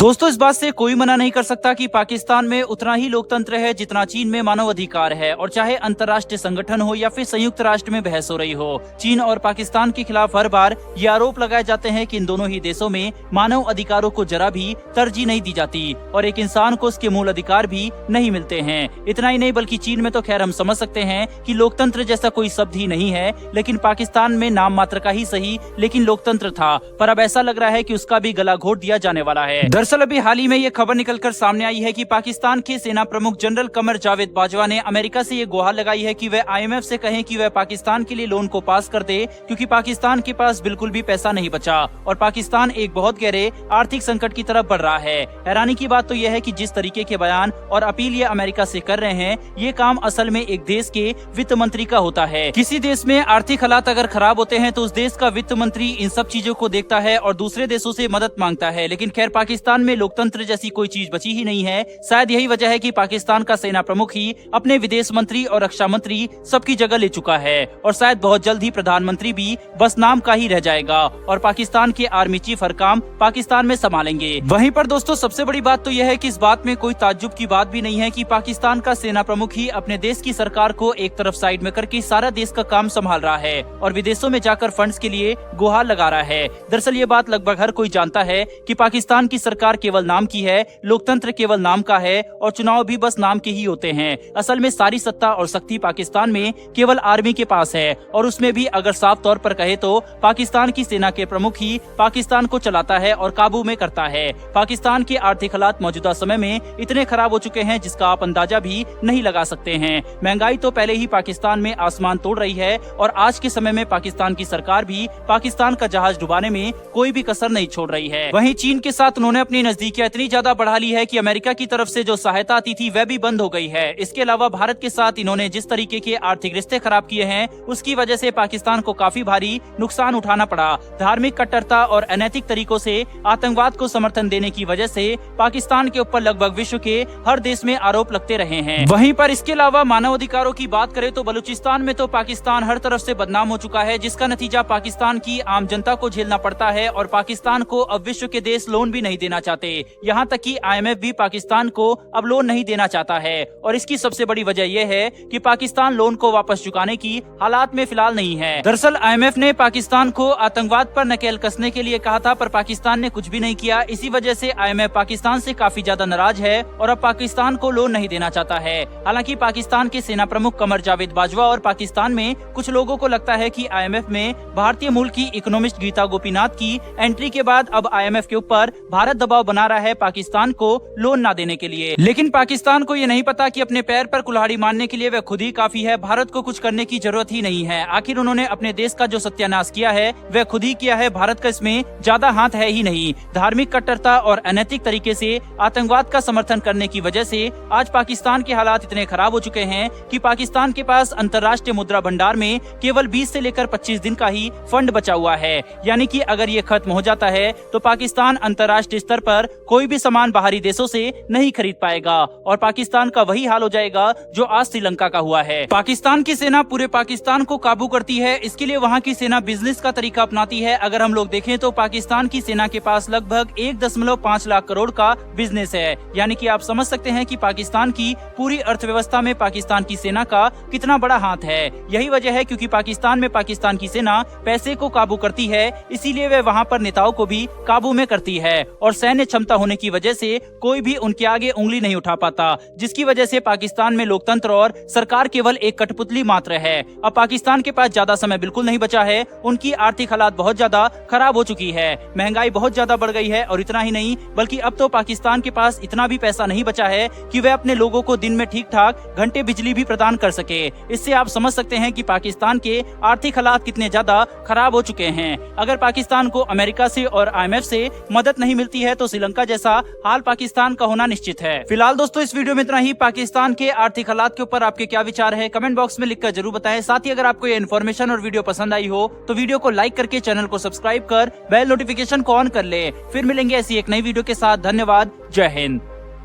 दोस्तों, इस बात से कोई मना नहीं कर सकता कि पाकिस्तान में उतना ही लोकतंत्र है जितना चीन में मानव अधिकार है। और चाहे अंतर्राष्ट्रीय संगठन हो या फिर संयुक्त राष्ट्र में बहस हो रही हो, चीन और पाकिस्तान के खिलाफ हर बार ये आरोप लगाए जाते हैं कि इन दोनों ही देशों में मानव अधिकारों को जरा भी तरजीह नहीं दी जाती और एक इंसान को उसके मूल अधिकार भी नहीं मिलते हैं। इतना ही नहीं बल्कि चीन में तो खैर हम समझ सकते हैं कि लोकतंत्र जैसा कोई शब्द ही नहीं है, लेकिन पाकिस्तान में नाम मात्र का ही सही लेकिन लोकतंत्र था। पर अब ऐसा लग रहा है कि उसका भी गला घोट दिया जाने वाला है। दरअसल अभी हाल ही में ये खबर निकलकर सामने आई है कि पाकिस्तान के सेना प्रमुख जनरल कमर जावेद बाजवा ने अमेरिका से ये गुहार लगाई है कि वह IMF से कहें कि वह पाकिस्तान के लिए लोन को पास कर दे, क्योंकि पाकिस्तान के पास बिल्कुल भी पैसा नहीं बचा और पाकिस्तान एक बहुत गहरे आर्थिक संकट की तरफ बढ़ रहा है। हैरानी की बात तो यह है कि जिस तरीके के बयान और अपील ये अमेरिका से कर रहे हैं, ये काम असल में एक देश के वित्त मंत्री का होता है। किसी देश में आर्थिक हालात अगर खराब होते हैं तो उस देश का वित्त मंत्री इन सब चीजों को देखता है और दूसरे देशों से मदद मांगता है। लेकिन खैर पाकिस्तान में लोकतंत्र जैसी कोई चीज बची ही नहीं है। शायद यही वजह है कि पाकिस्तान का सेना प्रमुख ही अपने विदेश मंत्री और रक्षा मंत्री सबकी जगह ले चुका है और शायद बहुत जल्द ही प्रधानमंत्री भी बस नाम का ही रह जाएगा और पाकिस्तान के आर्मी चीफ हर काम पाकिस्तान में संभालेंगे। वहीं पर दोस्तों सबसे बड़ी बात तो यह है कि इस बात में कोई ताज्जुब की बात भी नहीं है कि पाकिस्तान का सेना प्रमुख ही अपने देश की सरकार को एक तरफ साइड में करके सारा देश का काम संभाल रहा है और विदेशों में जाकर फंड्स के लिए गुहार लगा रहा है। दरअसल ये बात लगभग हर कोई जानता है कि पाकिस्तान की सरकार केवल नाम की है, लोकतंत्र केवल नाम का है और चुनाव भी बस नाम के ही होते हैं। असल में सारी सत्ता और शक्ति पाकिस्तान में केवल आर्मी के पास है और उसमें भी अगर साफ तौर पर कहे तो पाकिस्तान की सेना के प्रमुख ही पाकिस्तान को चलाता है और काबू में करता है। पाकिस्तान के आर्थिक हालात मौजूदा समय में इतने खराब हो चुके हैं जिसका आप अंदाजा भी नहीं लगा सकते हैं। महंगाई तो पहले ही पाकिस्तान में आसमान तोड़ रही है और आज के समय में पाकिस्तान की सरकार भी पाकिस्तान का जहाज डुबाने में कोई भी कसर नहीं छोड़ रही है। वहीं चीन के साथ उन्होंने अपनी नजदीकियां इतनी ज्यादा बढ़ा ली है कि अमेरिका की तरफ से जो सहायता आती थी वह भी बंद हो गई है। इसके अलावा भारत के साथ इन्होंने जिस तरीके के आर्थिक रिश्ते खराब किए हैं उसकी वजह से पाकिस्तान को काफी भारी नुकसान उठाना पड़ा। धार्मिक कट्टरता और अनैतिक तरीकों से आतंकवाद को समर्थन देने की वजह से पाकिस्तान के ऊपर लगभग विश्व के हर देश में आरोप लगते रहे हैं। वहीं पर इसके अलावा मानव अधिकारों की बात करें तो बलूचिस्तान में तो पाकिस्तान हर तरफ से बदनाम हो चुका है, जिसका नतीजा पाकिस्तान की आम जनता को झेलना पड़ता है और पाकिस्तान को अब विश्व के देश लोन भी नहीं देना चाहते। यहाँ तक कि IMF भी पाकिस्तान को अब लोन नहीं देना चाहता है और इसकी सबसे बड़ी वजह यह है कि पाकिस्तान लोन को वापस चुकाने की हालात में फिलहाल नहीं है। दरअसल IMF ने पाकिस्तान को आतंकवाद पर नकेल कसने के लिए कहा था, पर पाकिस्तान ने कुछ भी नहीं किया। इसी वजह से IMF पाकिस्तान से काफी ज्यादा नाराज है और अब पाकिस्तान को लोन नहीं देना चाहता है। हालांकि पाकिस्तान के सेना प्रमुख कमर जावेद बाजवा और पाकिस्तान में कुछ लोगों को लगता है कि IMF में भारतीय मूल की इकोनॉमिस्ट गीता गोपीनाथ की एंट्री के बाद अब IMF के ऊपर भारत दबाव बना रहा है पाकिस्तान को लोन ना देने के लिए। लेकिन पाकिस्तान को ये नहीं पता कि अपने पैर पर कुल्हाड़ी मारने के लिए वह खुद ही काफी है, भारत को कुछ करने की जरूरत ही नहीं है। आखिर उन्होंने अपने देश का जो सत्यानाश किया है वह खुद ही किया है, भारत का इसमें ज्यादा हाथ है ही नहीं। धार्मिक कट्टरता और अनैतिक तरीके से आतंकवाद का समर्थन करने की वजह से आज पाकिस्तान के हालात इतने खराब हो चुके हैं कि पाकिस्तान के पास अंतर्राष्ट्रीय मुद्रा भंडार में केवल 20 से लेकर 25 दिन का ही फंड बचा हुआ है। यानी कि अगर ये खत्म हो जाता है तो पाकिस्तान अंतर्राष्ट्रीय स्तर पर कोई भी सामान बाहरी देशों से नहीं खरीद पाएगा और पाकिस्तान का वही हाल हो जाएगा जो आज श्रीलंका का हुआ है। पाकिस्तान की सेना पूरे पाकिस्तान को काबू करती है, इसके लिए वहाँ की सेना बिजनेस का तरीका अपनाती है। अगर हम लोग देखें तो पाकिस्तान की सेना के पास लगभग 1.5 लाख करोड़ का बिजनेस है। यानी कि आप समझ सकते हैं कि पाकिस्तान की पूरी अर्थव्यवस्था में पाकिस्तान की सेना का कितना बड़ा हाथ है। यही वजह है क्योंकि पाकिस्तान में पाकिस्तान की सेना पैसे को काबू करती है, इसीलिए वह वहाँ पर नेताओं को भी काबू में करती है और सैन्य क्षमता होने की वजह से कोई भी उनके आगे उंगली नहीं उठा पाता, जिसकी वजह से पाकिस्तान में लोकतंत्र और सरकार केवल एक कठपुतली मात्र है। अब पाकिस्तान के पास ज्यादा समय बिल्कुल नहीं बचा है, उनकी आर्थिक हालात बहुत ज्यादा खराब हो चुकी है, महंगाई बहुत ज्यादा बढ़ गई है और इतना ही नहीं बल्कि अब तो पाकिस्तान के पास इतना भी पैसा नहीं बचा है कि वह अपने लोगों को दिन में ठीक ठाक घंटे बिजली भी प्रदान कर सके। इससे आप समझ सकते हैं कि पाकिस्तान के आर्थिक हालात कितने ज्यादा खराब हो चुके हैं। अगर पाकिस्तान को अमेरिका से और IMF से मदद नहीं मिलती है तो श्रीलंका जैसा हाल पाकिस्तान का होना निश्चित है। फिलहाल दोस्तों इस वीडियो में इतना ही। पाकिस्तान के आर्थिक हालात के ऊपर आपके क्या विचार है कमेंट बॉक्स में लिखकर जरूर बताएं। साथ ही अगर आपको ये इन्फॉर्मेशन और वीडियो पसंद आई हो तो वीडियो को लाइक करके चैनल को सब्सक्राइब कर बेल नोटिफिकेशन को ऑन कर ले। फिर मिलेंगे ऐसी एक नई वीडियो के साथ। धन्यवाद। जय हिंद।